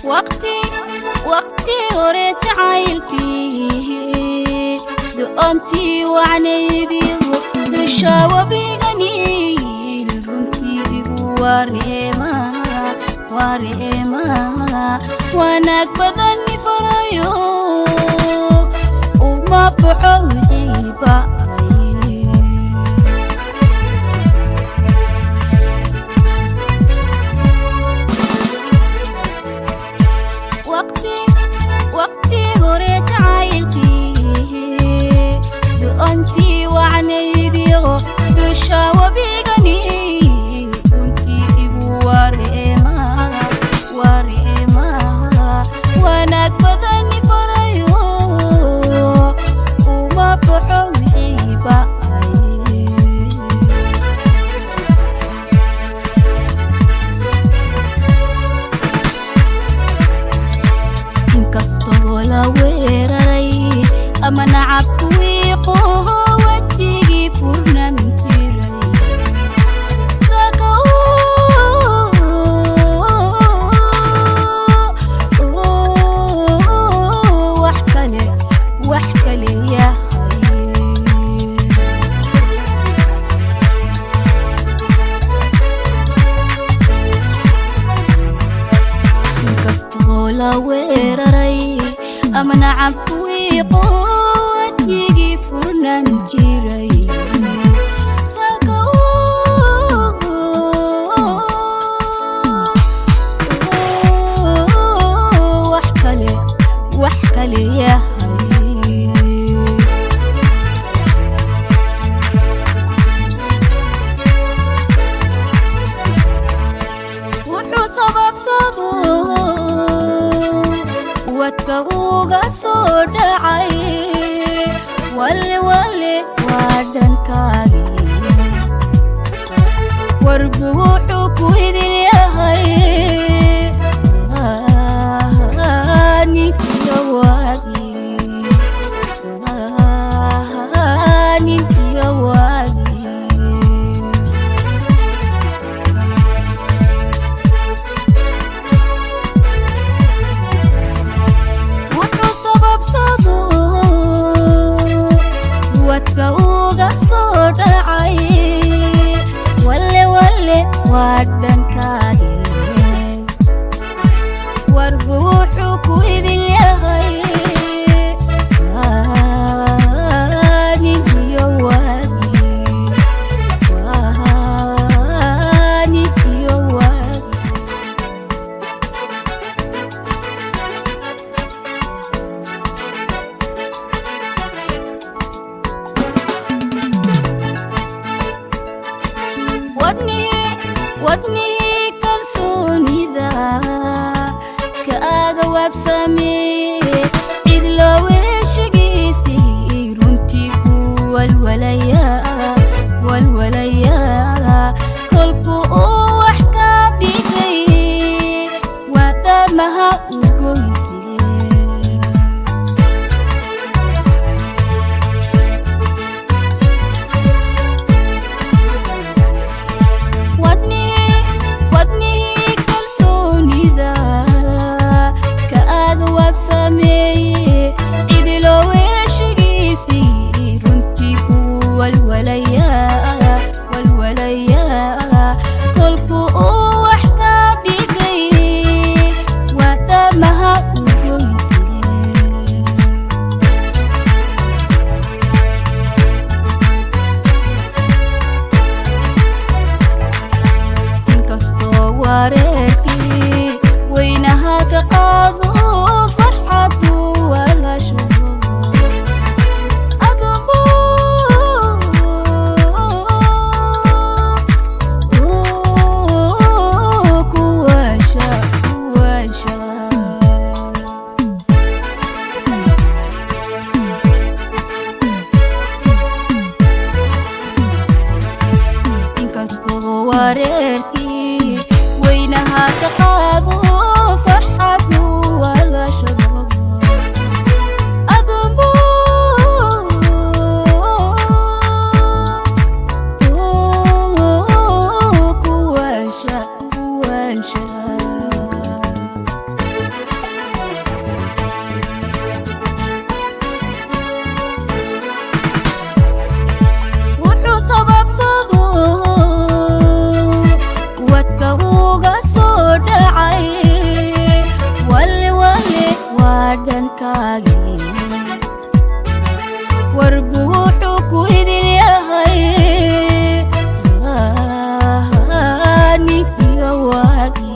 وقتي وريت عايلتي دقنتي وعنيدي دشاوى بيغني البنتي واريما واناك بذني فرايو وما بحوحي باي وقتي وريت عايلتي دقنتي وعنيدي دشاوى بيغني كنتي واريما واناك بذني فرايو وما بحوحي باي inkastoo la weeraray ama nacabku wiiqoho wadigii furnami jiray wax kale yahay inkastoo la weeraray ama nacabku wiiqoho wadigii furnami jiray wax kale yahay wuxuu sababsado wadka uga soo dhacay wale waa dhankaagi warbu wuxuu ku idin yahay wuxuu sababsado wadka uga soo dhacay wale waa dhankaagi warbu wuxuu ku idin yahay wadnihii kalsoonida kaaga waabsamee cid loo weeshigiisii runtii ku walwalayaa kolku uu wax ka dhigay waadamaha u goysee wadnihii kalsoonida kaaga waabsamee cid loo weeshigiisii runtii ku walwalayaa kolku uu wax ka dhigay waadamaha u goysee inkastoo wareerkii weynaha ka qaado farxadu wala shubo adugu kuwasha inkastoo wareerkii weynaha وذنكاغي واربوحك إذن يهي راني بيواكي